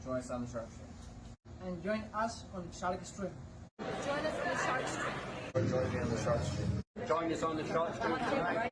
Join us on the Sharkstream. And join us on Sharkstream. Join us on the Sharkstream. Join me on the Sharkstream. Join us on the Sharkstream tonight.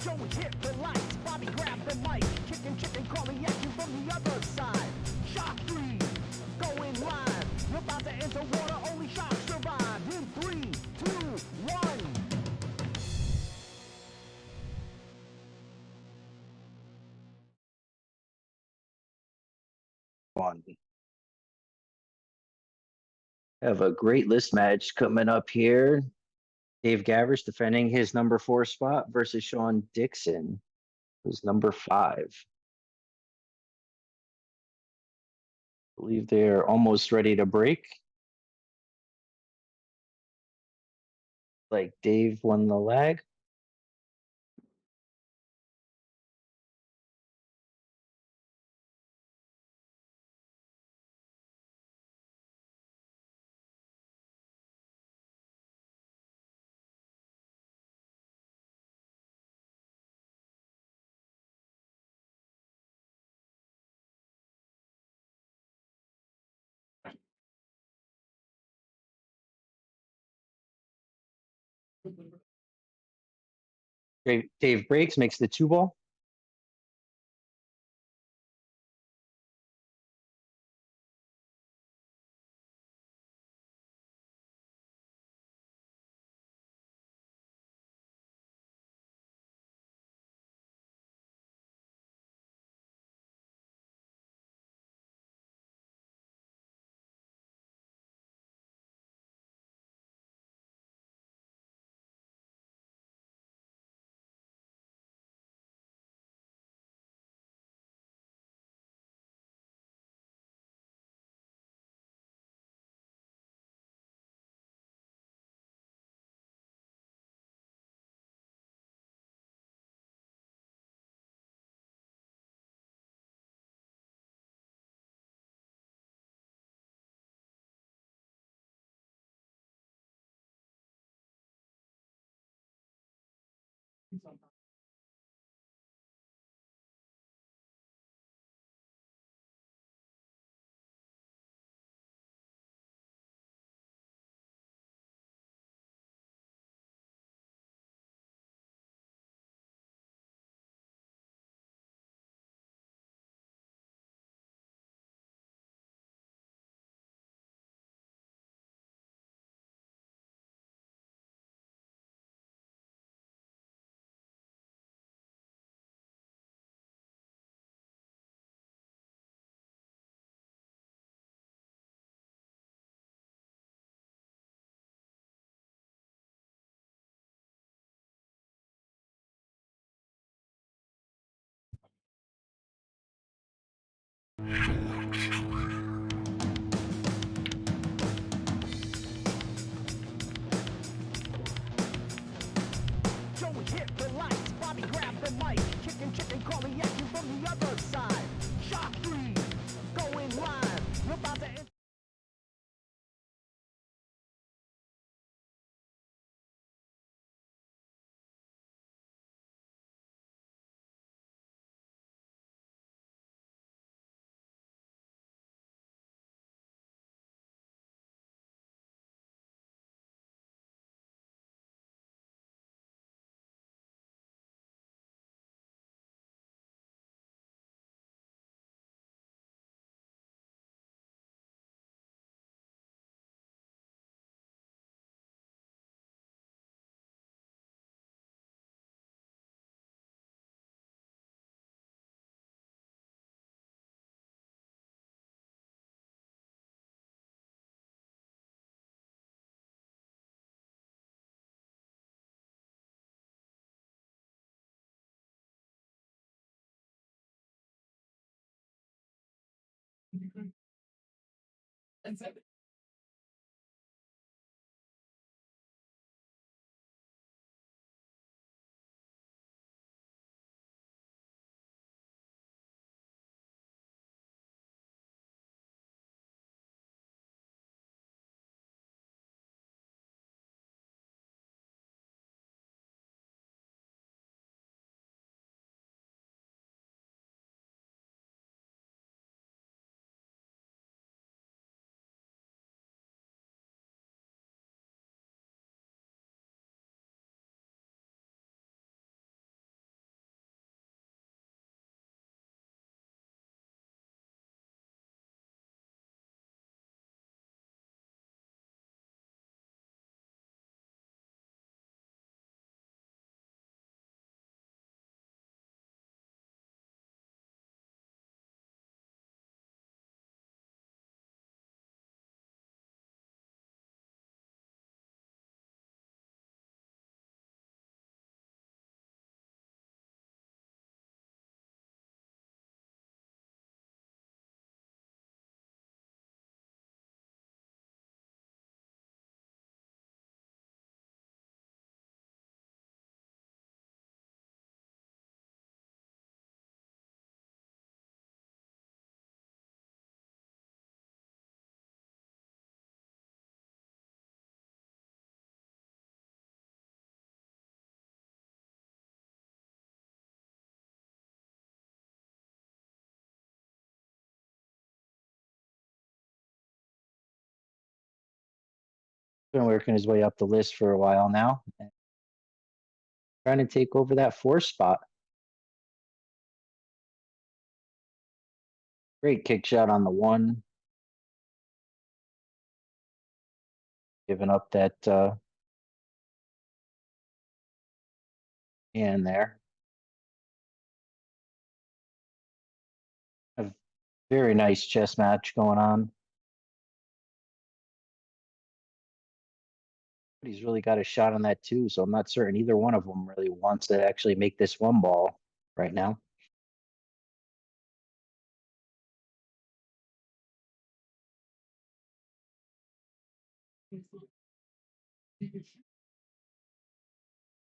Joey hit the lights, Bobby grabbed the mic, chicken calling at you from the other side. Sharkstream, going live. You're about to enter water, only sharks survive. In 3, 2, 1. One. Have a great list match coming up here. Dave Gavrish defending his number 4 spot versus Shawn Dickson, who's number 5. I believe they're almost ready to break. Like Dave won the lag. Dave breaks, makes the 2 ball. Joey hit the lights, Bobby grabbed the mic, chicken calling at you from the other side. Sharkstream, going live. You're about to enter. Been working his way up the list for a while now. Trying to take over that 4 spot. Great kick shot on the 1. Giving up that hand there. A very nice chess match going on. But he's really got a shot on that too, so I'm not certain either one of them really wants to actually make this 1 ball right now.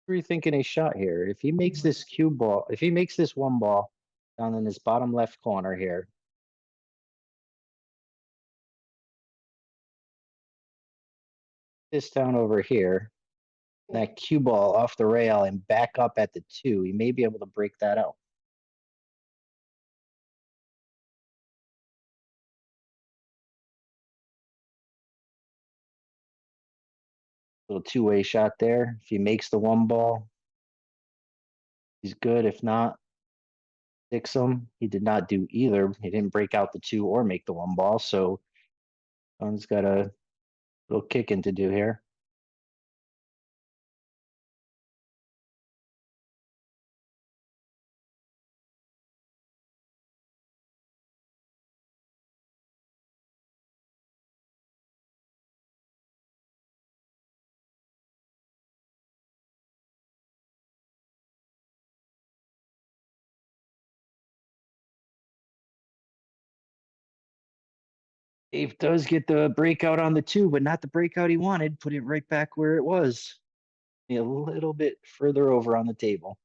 Rethinking a shot here. If he makes this cue ball, if he makes this 1 ball down in his bottom left corner here, this down over here, that cue ball off the rail and back up at the 2, he may be able to break that out. Little two-way shot there. If he makes the 1 ball, he's good. If not, Dickson. He did not do either. He didn't break out the 2 or make the 1 ball, so Shawn's got a little kicking to do here. Dave does get the breakout on the 2, but not the breakout he wanted. Put it right back where it was. A little bit further over on the table.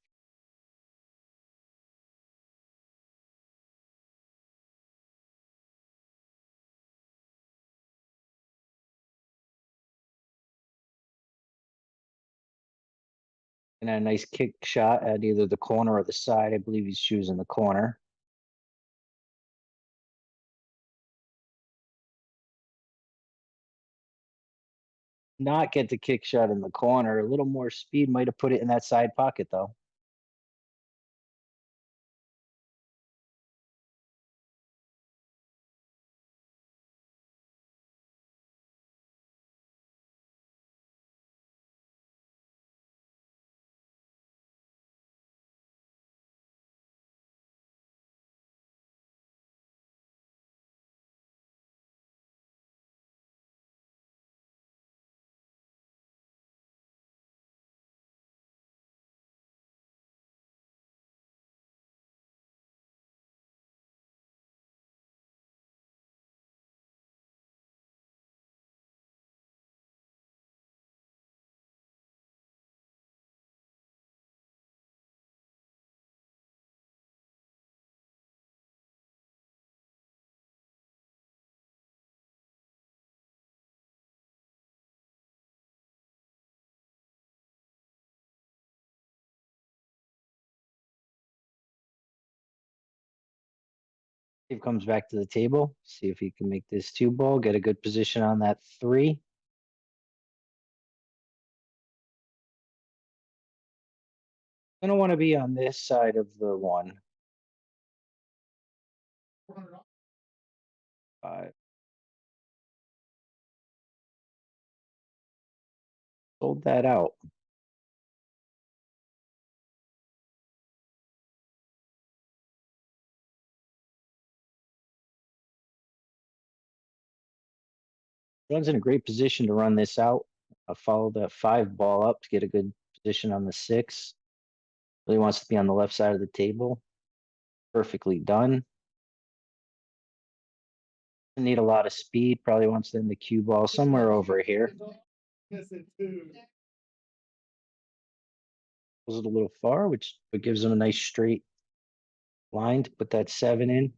And a nice kick shot at either the corner or the side. I believe he's choosing the corner. Not get the kick shot in the corner. A little more speed might have put it in that side pocket, though. Steve comes back to the table, see if he can make this 2 ball, get a good position on that 3. Gonna want to be on this side of the 1. 5. Sold that out. Runs in a great position to run this out. I'll follow that 5 ball up to get a good position on the 6. Really wants to be on the left side of the table. Perfectly done. Need a lot of speed. Probably wants them to cue ball somewhere over here. Goes it a little far, which but gives him a nice straight line to put that 7 in.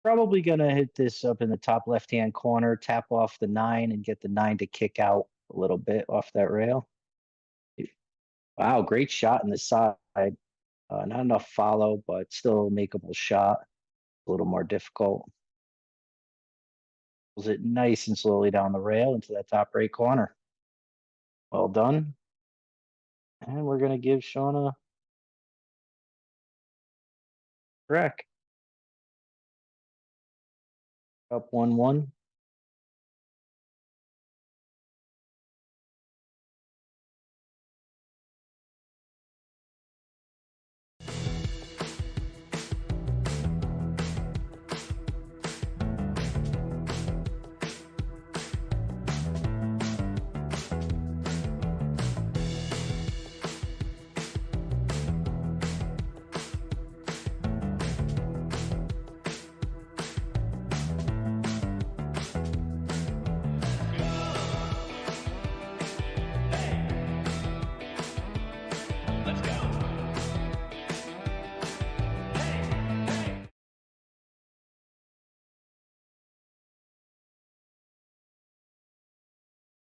Probably gonna hit this up in the top left-hand corner, tap off the 9 and get the 9 to kick out a little bit off that rail. Wow, great shot in the side. Not enough follow, but still a makeable shot. A little more difficult. Pulls it nice and slowly down the rail into that top right corner. Well done. And we're gonna give Shawn a crack. Up 1-1.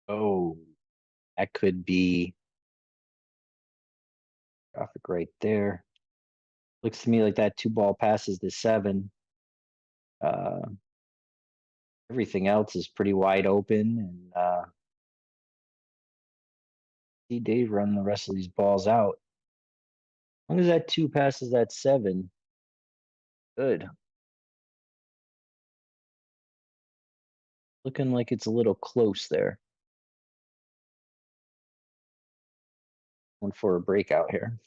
Oh, that could be traffic right there. Looks to me like that 2 ball passes the 7. Uh, everything else is pretty wide open, and see Dave run the rest of these balls out. As long as that 2 passes that 7, good. Looking like it's a little close there. One for a breakout here.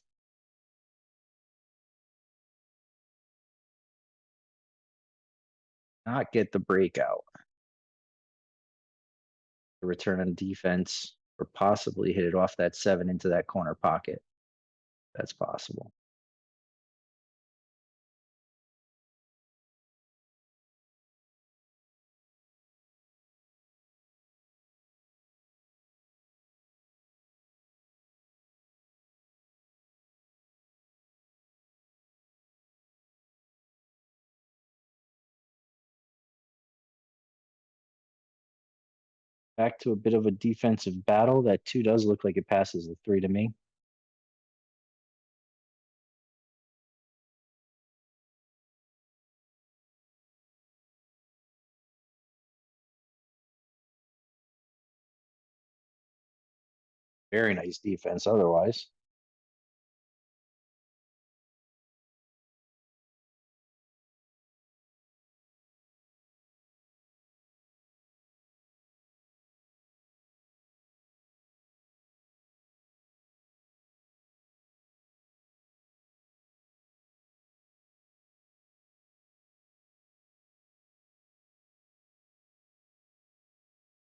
Not get the breakout. The return on defense, or possibly hit it off that 7 into that corner pocket. That's possible. Back to a bit of a defensive battle. That 2 does look like it passes the 3 to me. Very nice defense otherwise.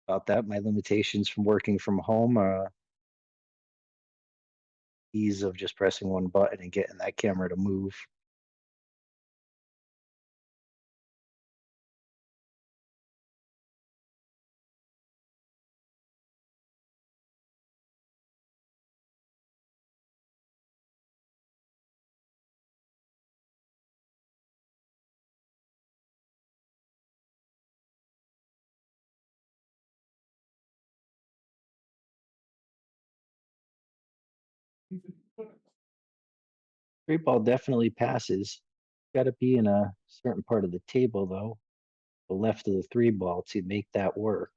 About that, my limitations from working from home are ease of just pressing one button and getting that camera to move. Three ball definitely passes. Got to be in a certain part of the table though, the left of the three ball to make that work.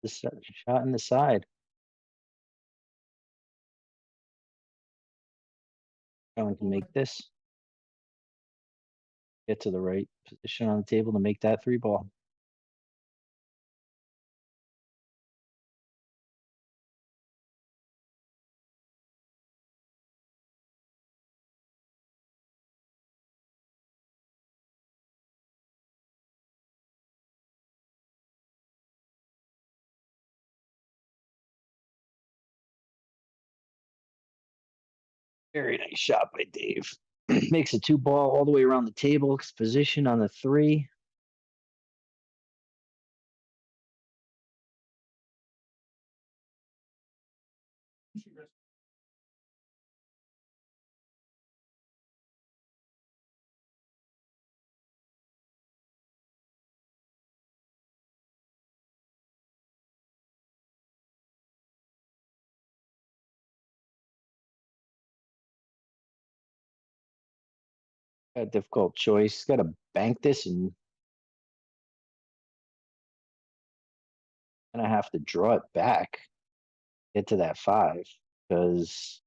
The shot in the side. Trying to make this. Get to the right position on the table to make that three ball. Very nice shot by Dave. Makes a two ball all the way around the table. Position on the three. Got a difficult choice. Got to bank this and gonna have to draw it back. Get to that five because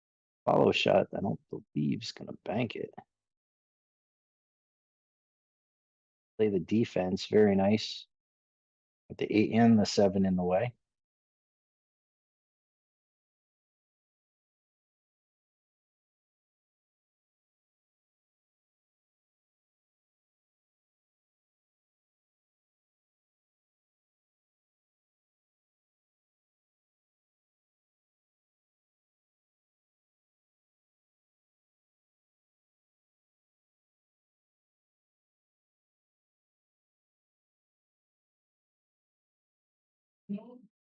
follow shot. I don't believe is gonna bank it. Play the defense. Very nice. With the 8 and the 7 in the way.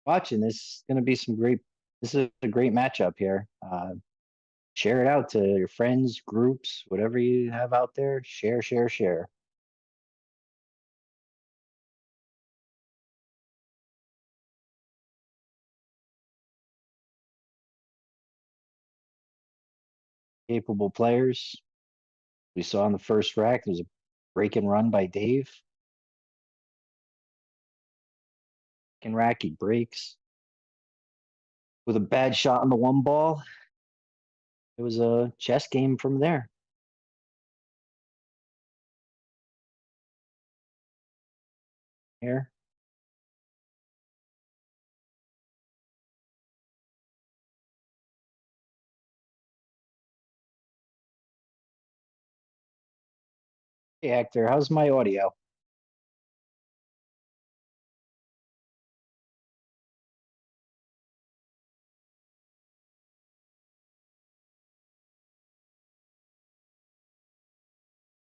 Watching this is going to be some great. This is a great matchup here. Share it out to your friends, groups, whatever you have out there. Share, share, share. Capable players. We saw in the first rack, there's a break and run by Dave. Second rack, he breaks with a bad shot on the one ball. It was a chess game from there. Here. Hey, Hector, how's my audio?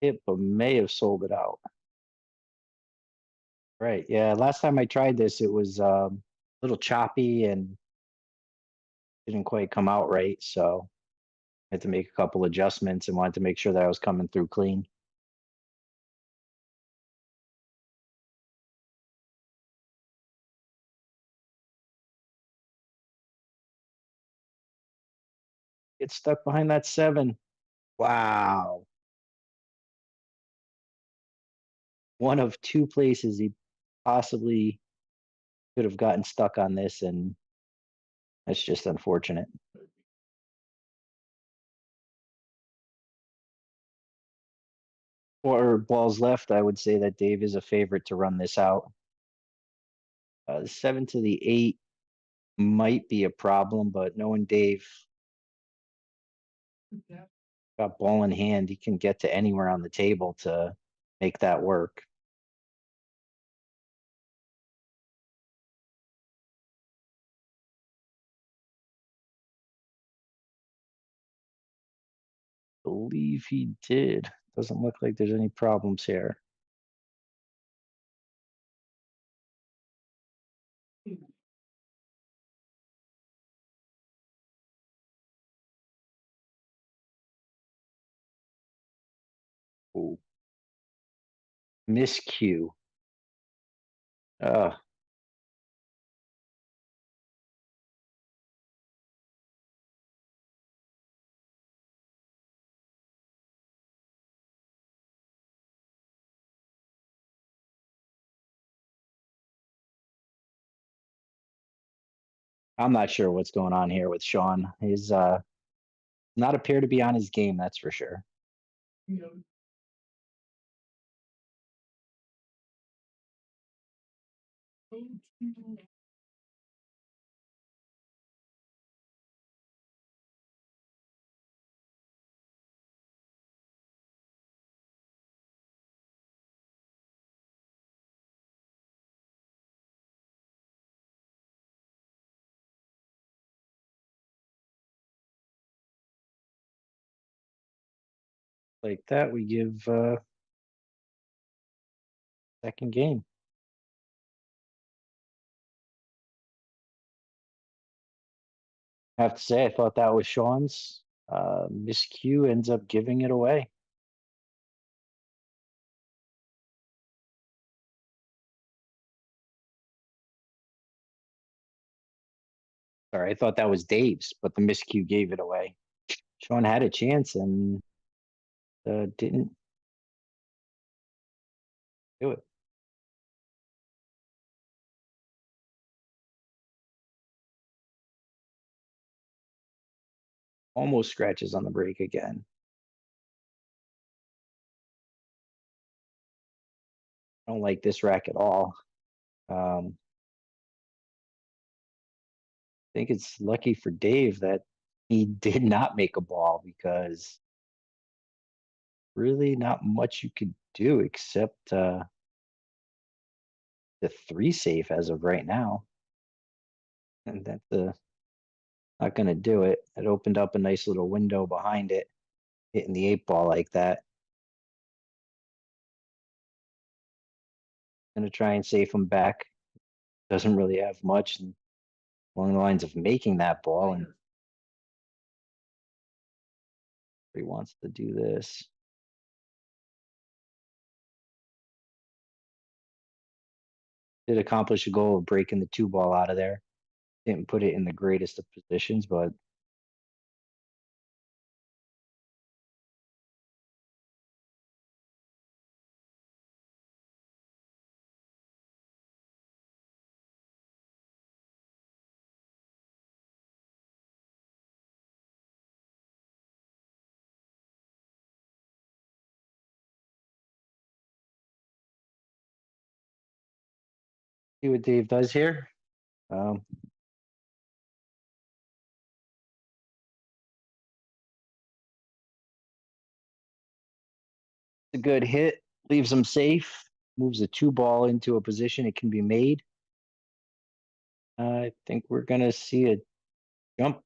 It but may have sold it out. Right. Yeah. Last time I tried this, it was a little choppy and didn't quite come out right. So I had to make a couple adjustments and wanted to make sure that I was coming through clean. Get stuck behind that 7. Wow. One of two places he possibly could have gotten stuck on this, and that's just unfortunate. Or balls left, I would say that Dave is a favorite to run this out. The 7 to the 8 might be a problem, but knowing Dave got ball in hand, he can get to anywhere on the table to make that work. Believe he did. Doesn't look like there's any problems here. Ooh. Miscue. Uh, I'm not sure what's going on here with Sean. He's not appear to be on his game, that's for sure. Like that, we give second game. I have to say, I thought that was Sean's. Miscue ends up giving it away. Sorry, I thought that was Dave's, but the miscue gave it away. Sean had a chance and didn't do it. Almost scratches on the break again. I don't like this rack at all. I think it's lucky for Dave that he did not make a ball because really not much you could do except the three safe as of right now. And that's not going to do it. It opened up a nice little window behind it, hitting the 8 ball like that. Going to try and safe him back. Doesn't really have much along the lines of making that ball, and he wants to do this. Did accomplish a goal of breaking the 2 ball out of there. Didn't put it in the greatest of positions, but see what Dave does here. A good hit, leaves him safe, moves the 2 ball into a position it can be made. I think we're going to see a jump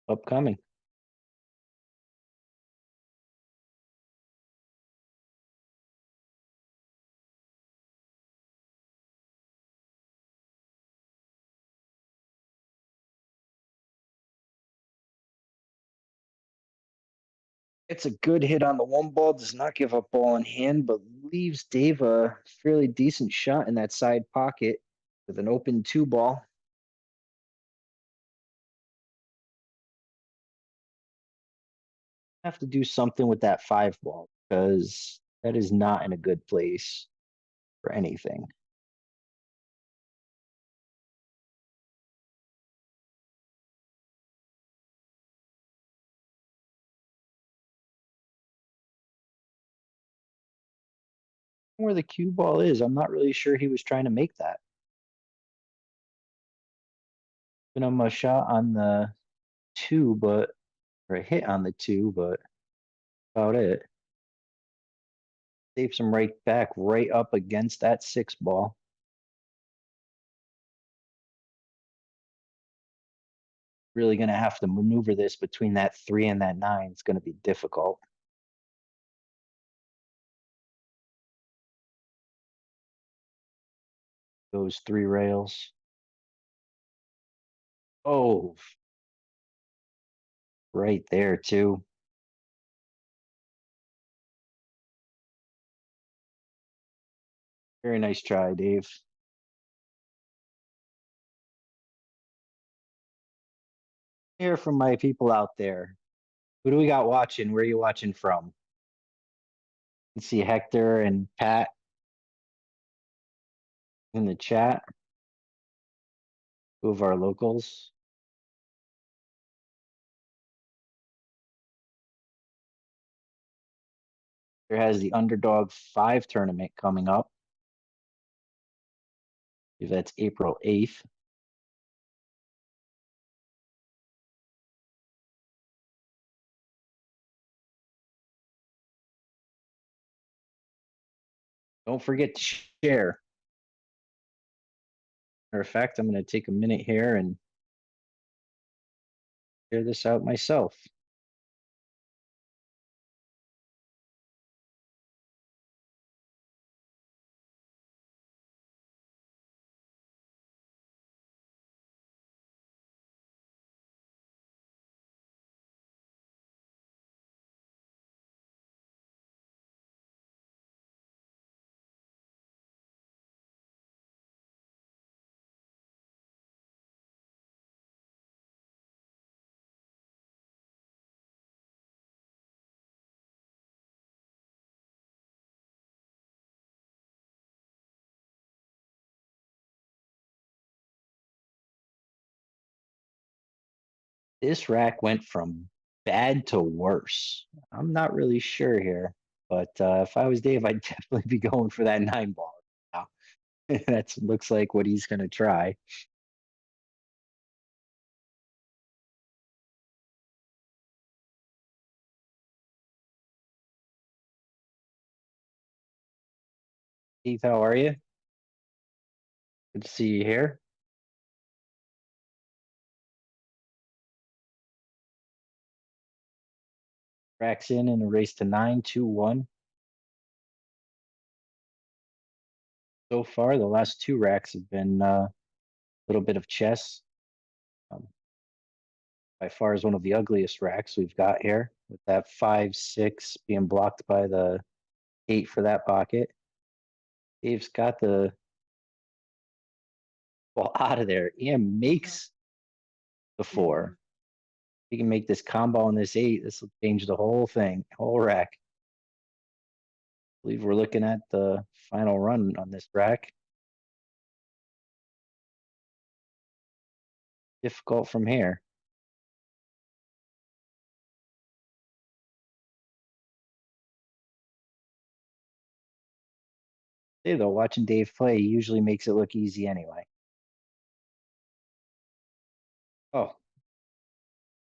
upcoming. It's a good hit on the 1 ball, does not give up ball in hand, but leaves Dave a fairly decent shot in that side pocket with an open 2 ball. Have to do something with that 5 ball because that is not in a good place for anything. Where the cue ball is, I'm not really sure he was trying to make that. Been a shot on the 2, but or a hit on the 2, but about it. Saves him right back, right up against that 6 ball. Really going to have to maneuver this between that 3 and that 9. It's going to be difficult. Those 3 rails. Oh, right there too. Very nice try, Dave. Hear from my people out there. Who do we got watching? Where are you watching from? You can see Hector and Pat in the chat. 2 of our locals. There has the Underdog 5 tournament coming up. I believe that's April 8th. Don't forget to share. Matter of fact, I'm going to take a minute here and share this out myself. This rack went from bad to worse. I'm not really sure here, but if I was Dave, I'd definitely be going for that 9 ball now. That looks like what he's going to try. Keith, how are you? Good to see you here. Racks in a race to 9-2-1. So far, the last 2 racks have been a little bit of chess. By far is one of the ugliest racks we've got here, with that 5-6 being blocked by the 8 for that pocket. Dave's got the ball out of there and makes the 4. He can make this combo on this 8. This will change the whole thing, whole rack. I believe we're looking at the final run on this rack. Difficult from here. Hey, though, watching Dave play usually makes it look easy anyway. Oh,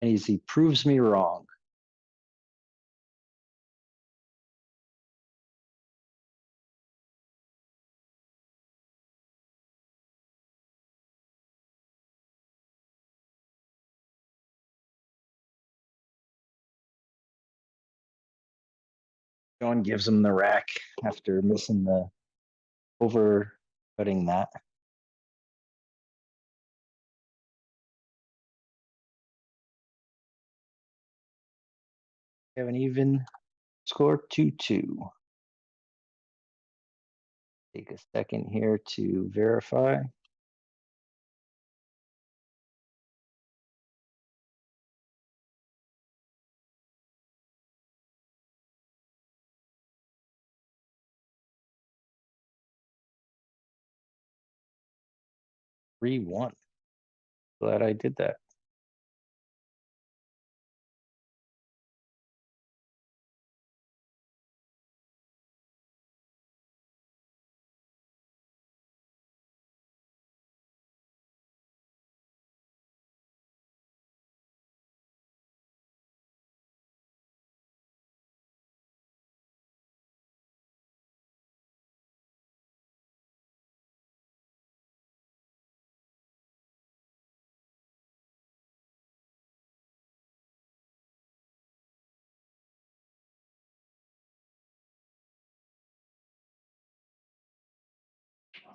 and he proves me wrong. Shawn gives him the rack after missing the over cutting that. Have an even score 2-2. Take a second here to verify. Three one. Glad I did that.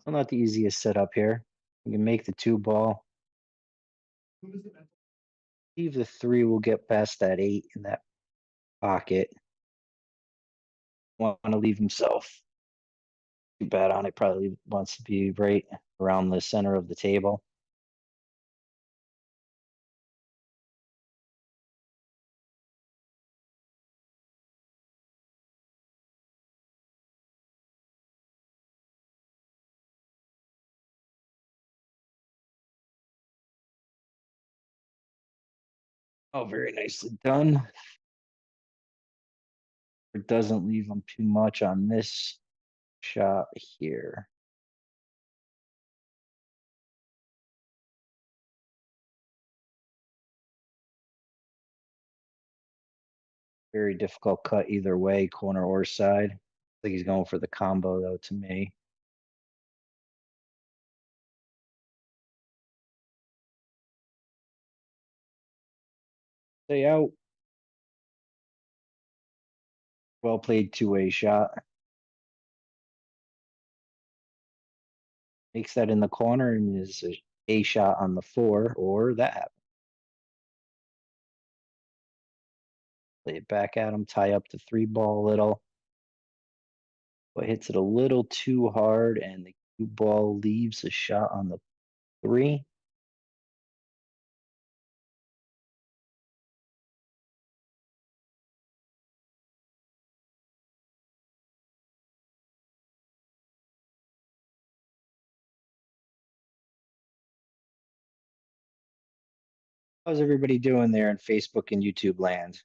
Well, not the easiest setup here. You can make the 2 ball. Leave the 3 will get past that 8 in that pocket. Want to leave himself too bad on it. Probably wants to be right around the center of the table. Oh, very nicely done. It doesn't leave him too much on this shot here. Very difficult cut either way, corner or side. I think he's going for the combo though, to me. Stay out. Well played two-way shot. Makes that in the corner and is a shot on the 4, or that happens. Play it back at him, tie up the 3-ball a little. But hits it a little too hard, and the cue ball leaves a shot on the 3. How's everybody doing there in Facebook and YouTube land?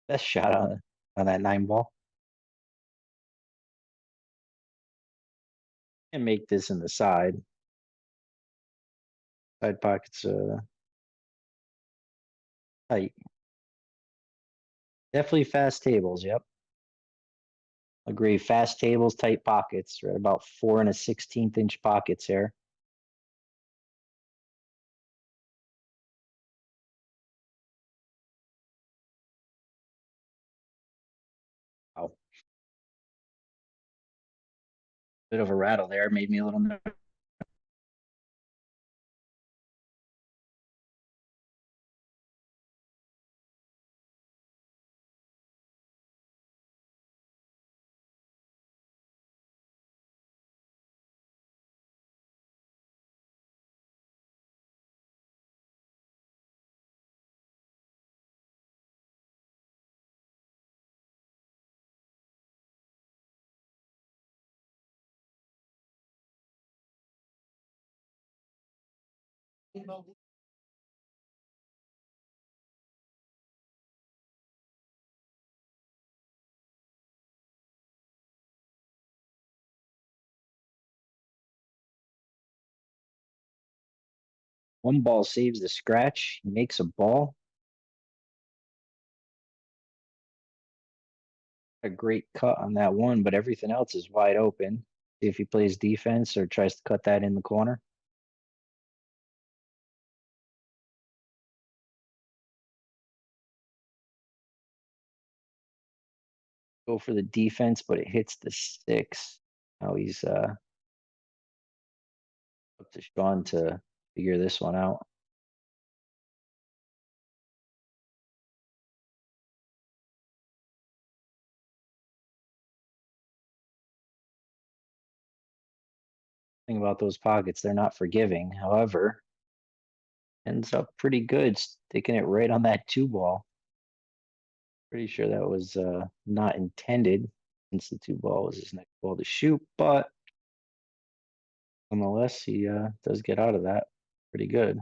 Best shot on that 9-ball. And make this in the side. Side pockets tight. Definitely fast tables, yep. Agree. Fast tables, tight pockets, right about 4 1/16 inch pockets here. Wow. Bit of a rattle there, made me a little nervous. One ball saves the scratch, he makes a ball. A great cut on that one, but everything else is wide open. See if he plays defense or tries to cut that in the corner. Go for the defense, but it hits the 6. Now he's up to Shawn to figure this one out. Thing about those pockets, they're not forgiving. However, ends up pretty good, sticking it right on that 2-ball. Pretty sure that was not intended, since the 2-ball was his next ball to shoot, but nonetheless, he does get out of that pretty good.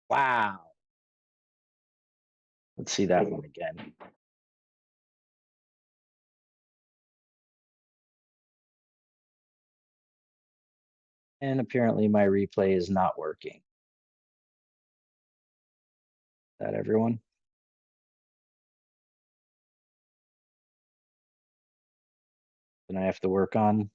Wow. Let's see that one again. And apparently my replay is not working. Is that everyone? something I have to work on.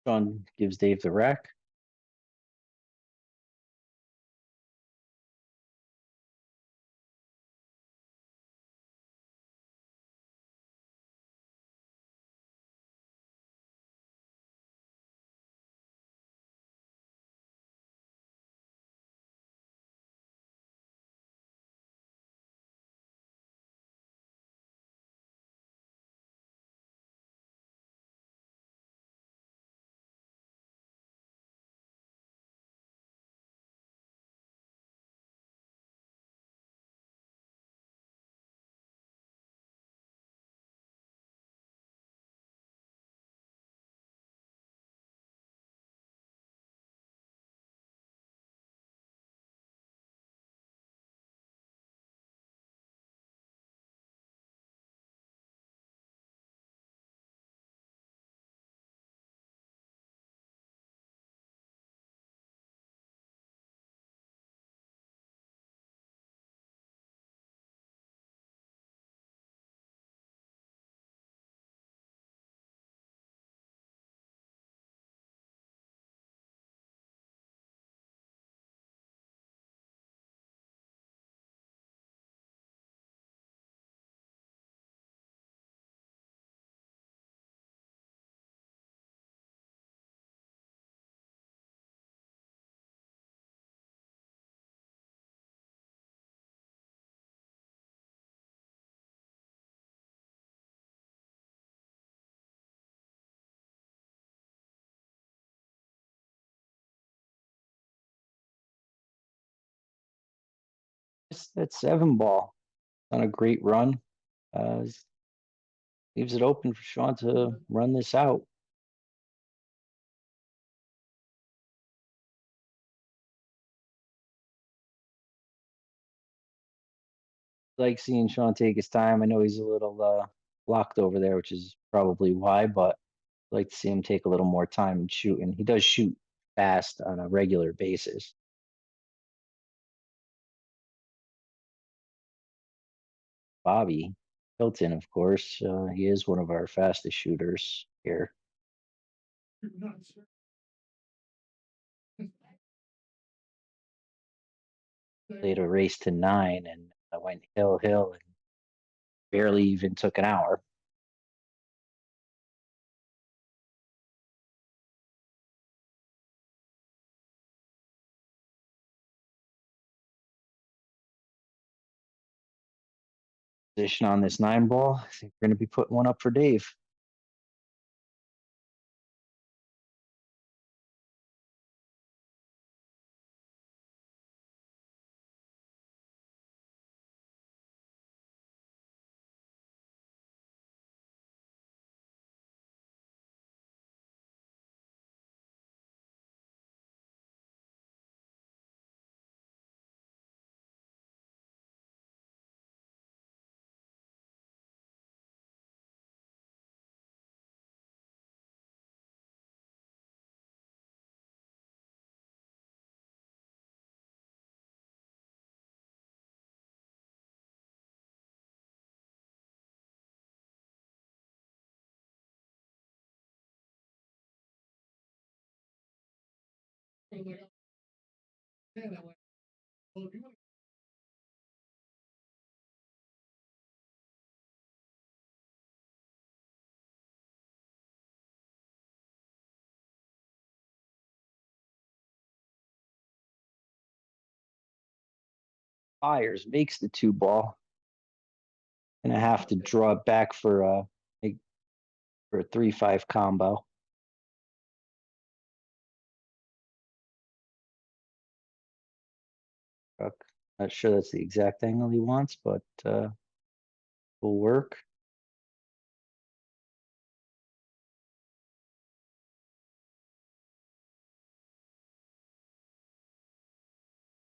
Shawn gives Dave the rack. That 7 ball on a great run. Uh, leaves it open for Shawn to run this out. Like seeing Shawn take his time. I know he's a little blocked over there, which is probably why, but I like to see him take a little more time and shoot. And he does shoot fast on a regular basis. Bobby Hilton, of course, he is one of our fastest shooters here. Played a race to 9 and I went hill and barely even took an hour. Position on this 9 ball. I think we're going to be putting one up for Dave. Fires, makes the 2 ball. Gonna have to draw it back for a 3-5 combo. Not sure that's the exact angle he wants, but will work.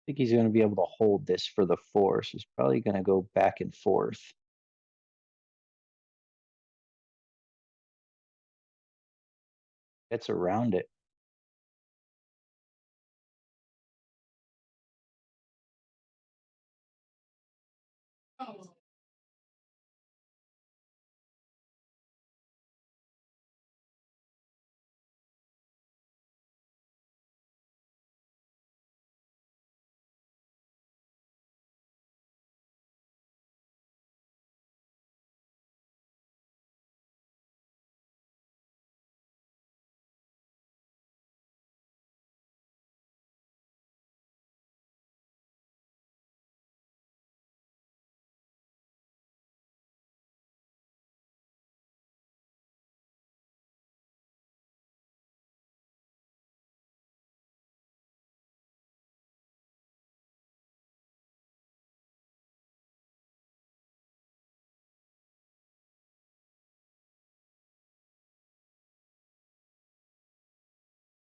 I think he's going to be able to hold this for the 4, so he's probably going to go back and forth. Gets around it.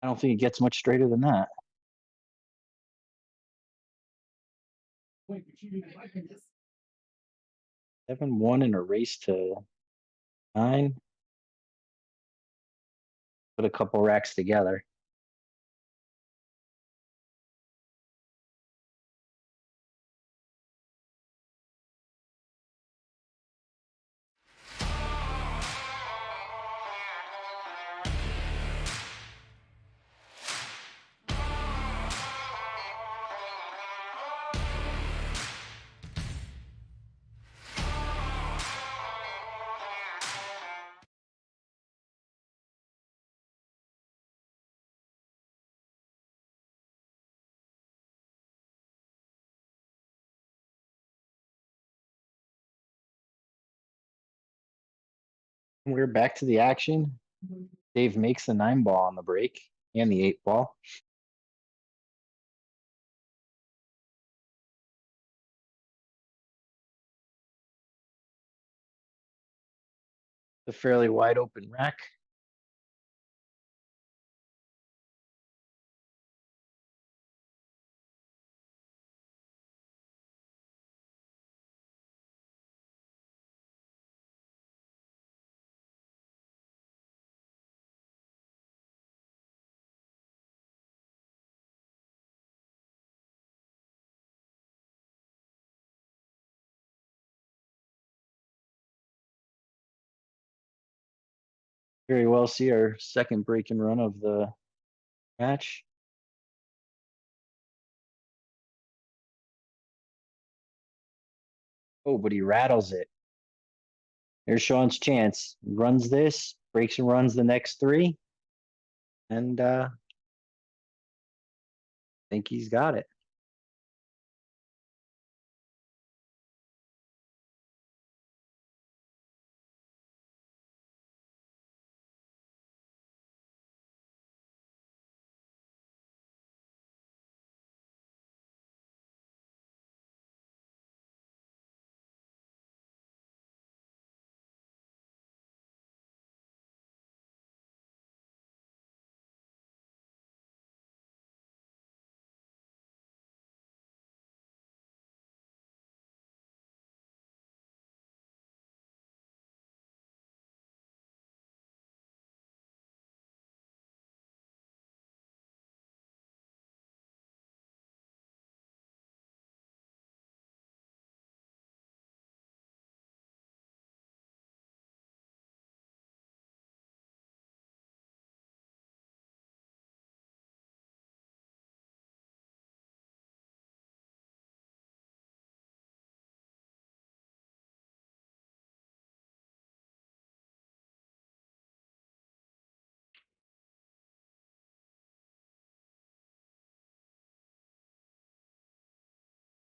I don't think it gets much straighter than that. 7-1 in a race to 9. Put a couple racks together. We're back to the action. Dave makes the 9-ball on the break and the 8-ball. A fairly wide open rack. Very well see our second break and run of the match. Oh, but he rattles it. There's Shawn's chance. Runs this, breaks and runs the next 3. And I think he's got it.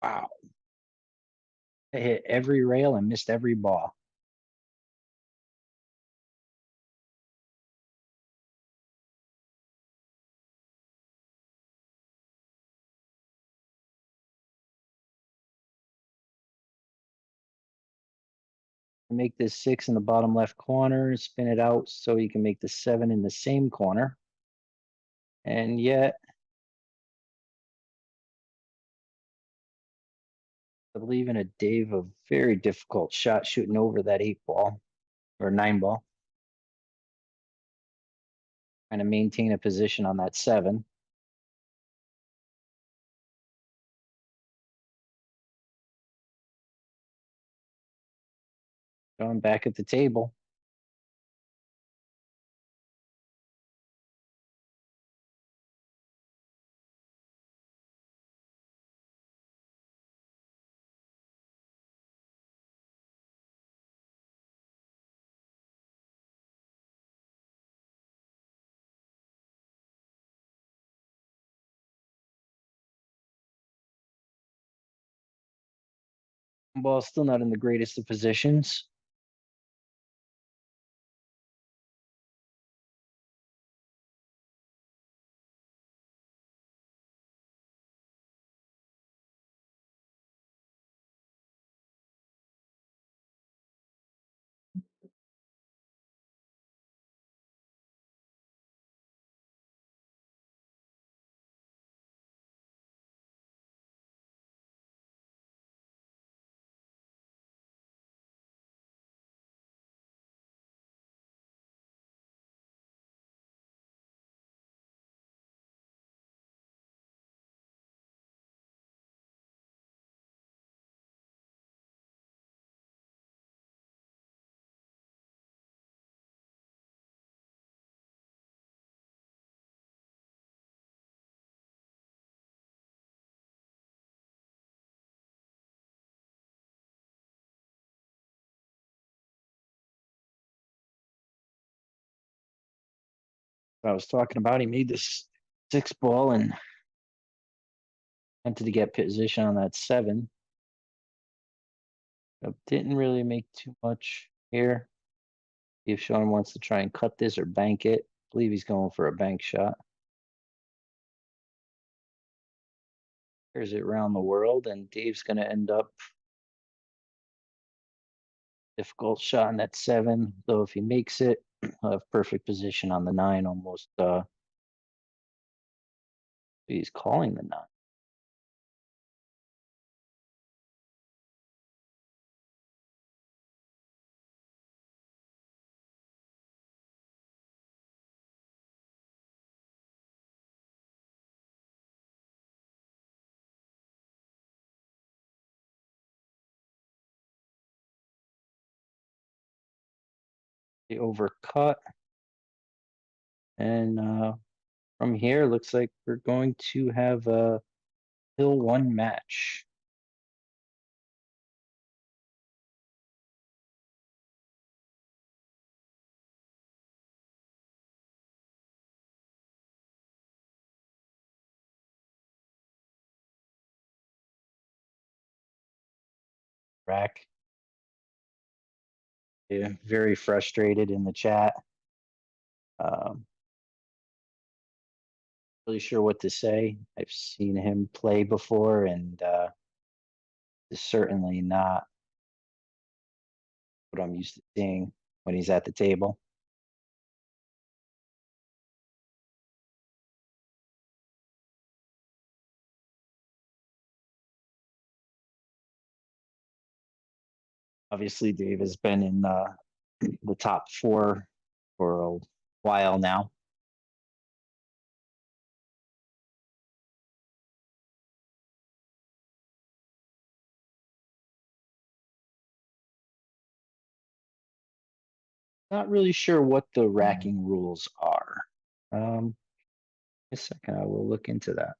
Wow. I hit every rail and missed every ball. Make this 6 in the bottom left corner, spin it out so you can make the 7 in the same corner. And yet, I believe in a Dave, a very difficult shot shooting over that 8 ball or 9 ball. Trying to maintain a position on that 7. Going back at the table. Ball still not in the greatest of positions. I was talking about, he made this 6 ball and wanted to get position on that 7. Didn't really make too much here. See if Shawn wants to try and cut this or bank it. I believe he's going for a bank shot. Here's it around the world, and Dave's going to end up difficult shot on that 7. Though if he makes it, he'll have perfect position on the 9 almost. He's calling the 9. The overcut. And from here, looks like we're going to have a hill 1 match. Rack. Yeah, very frustrated in the chat. Really sure what to say. I've seen him play before, and it's certainly not what I'm used to seeing when he's at the table. Obviously, Dave has been in the top 4 for a while now. Not really sure what the racking rules are. A second, I will look into that.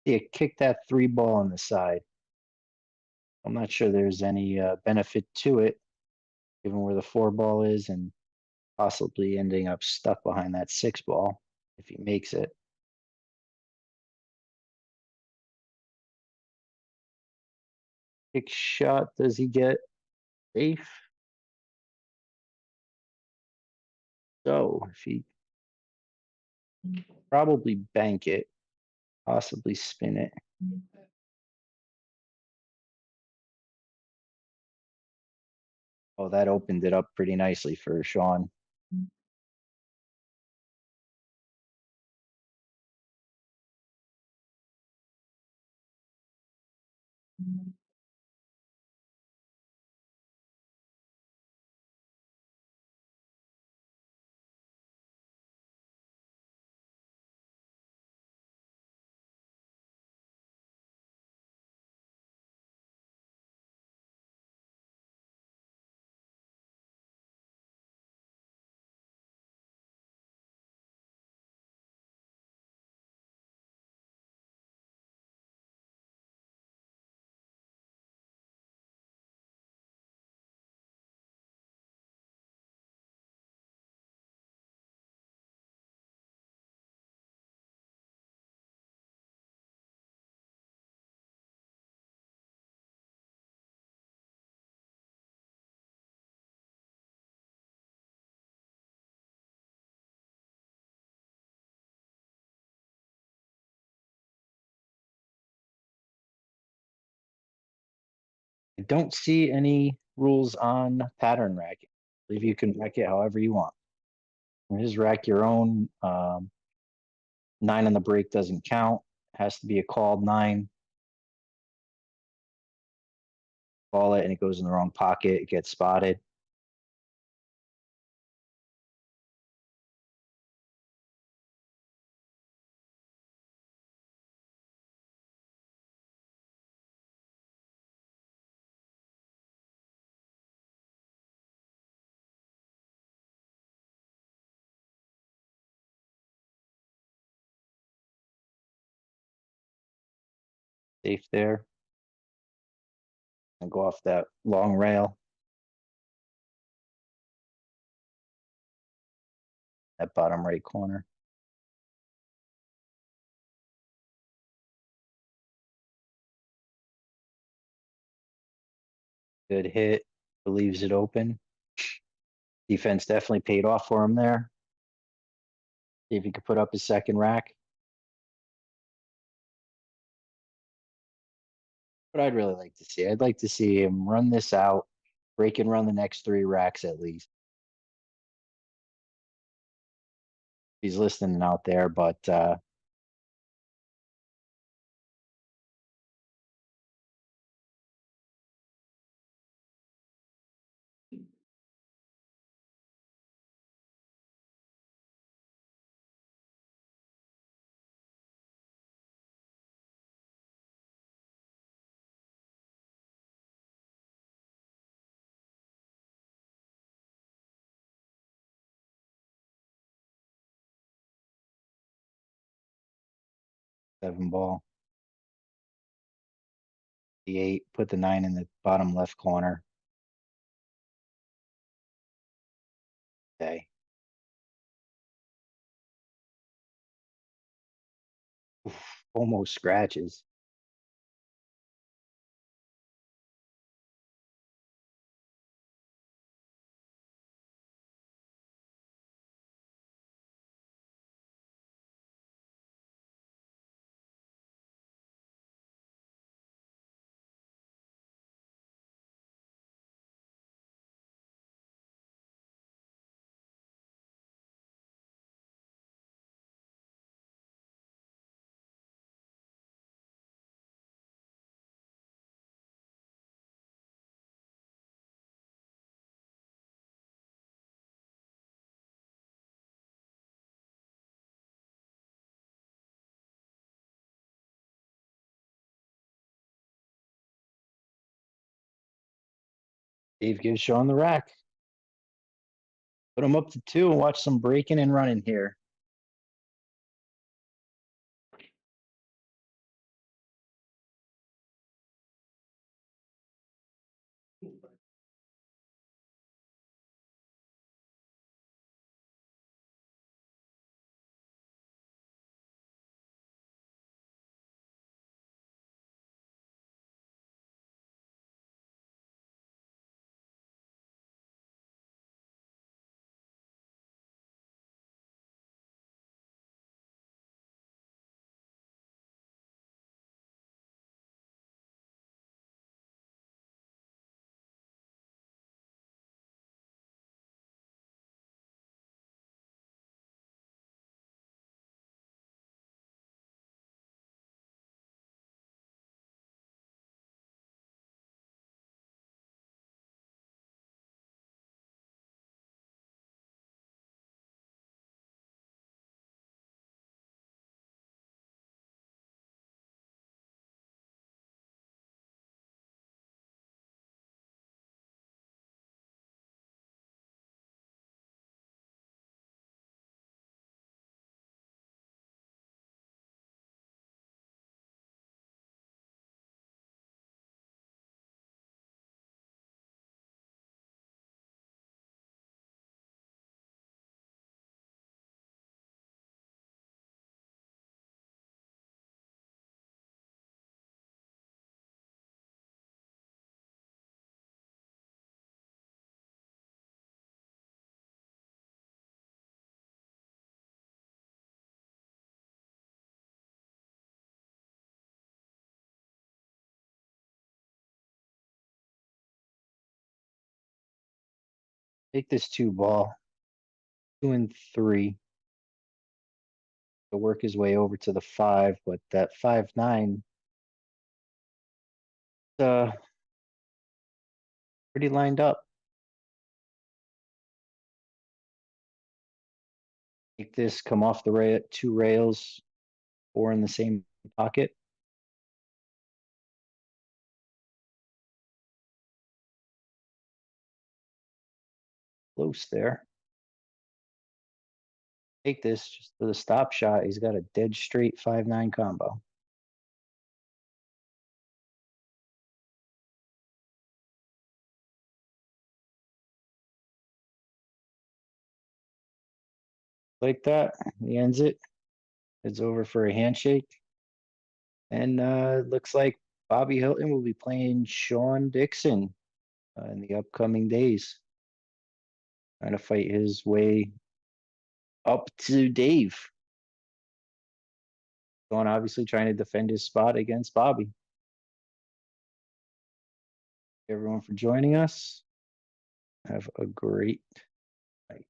Yeah, kick that 3 ball on the side. I'm not sure there's any benefit to it, given where the 4 ball is and possibly ending up stuck behind that 6 ball if he makes it. Kick shot, does he get safe? So if he probably bank it, possibly spin it. Oh, that opened it up pretty nicely for Shawn. I don't see any rules on pattern racking. I believe you can rack it however you want. You just rack your own. 9 on the break doesn't count. It has to be a called 9. Ball it and it goes in the wrong pocket. It gets spotted. Safe there. And go off that long rail. That bottom right corner. Good hit. Leaves it open. Defense definitely paid off for him there. See if he could put up his second rack. But I'd really like to see. I'd like to see him run this out, break and run the next 3 racks at least. He's listening out there, but 7 ball. The 8, put the 9 in the bottom left corner. Okay. Oof, almost scratches. Dave gives Shawn the rack. Put him up to 2 and watch some breaking and running here. Take this 2 ball, 2 and 3. To work his way over to the 5, but that 5-9, pretty lined up. Take this, come off the 2 rails, 4 in the same pocket. Close there. Take this just for the stop shot. He's got a dead straight 5-9 combo. Like that, he ends it. It's over for a handshake. And looks like Bobby Hilton will be playing Shawn Dickson in the upcoming days. Trying to fight his way up to Dave. Shawn obviously trying to defend his spot against Bobby. Everyone for joining us. Have a great night.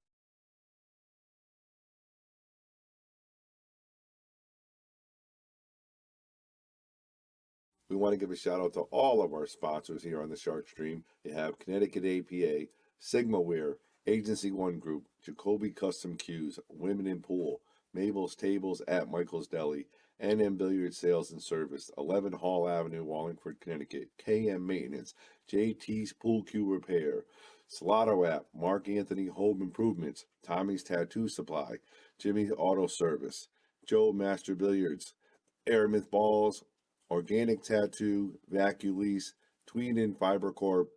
We want to give a shout out to all of our sponsors here on the Sharkstream. They have Connecticut APA, SigmaWare, Agency One Group, Jacoby Custom Cues, Women in Pool, Mabel's Tables at Michael's Deli, NM Billiard Sales and Service, 11 Hall Avenue, Wallingford, Connecticut, KM Maintenance, JT's Pool Cue Repair, Salado App, Mark Anthony Home Improvements, Tommy's Tattoo Supply, Jimmy's Auto Service, Joe Master Billiards, Aramith Balls, Organic Tattoo, Vacu Lease, Tweeden Fiber Corp,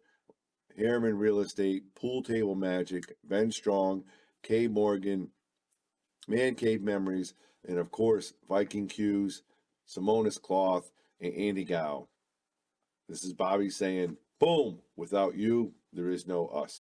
Harriman Real Estate, Pool Table Magic, Ben Strong, K Morgan, Man Cave Memories, and of course, Viking Cues, Simonis Cloth, and Andy Gow. This is Bobby saying, boom, without you, there is no us.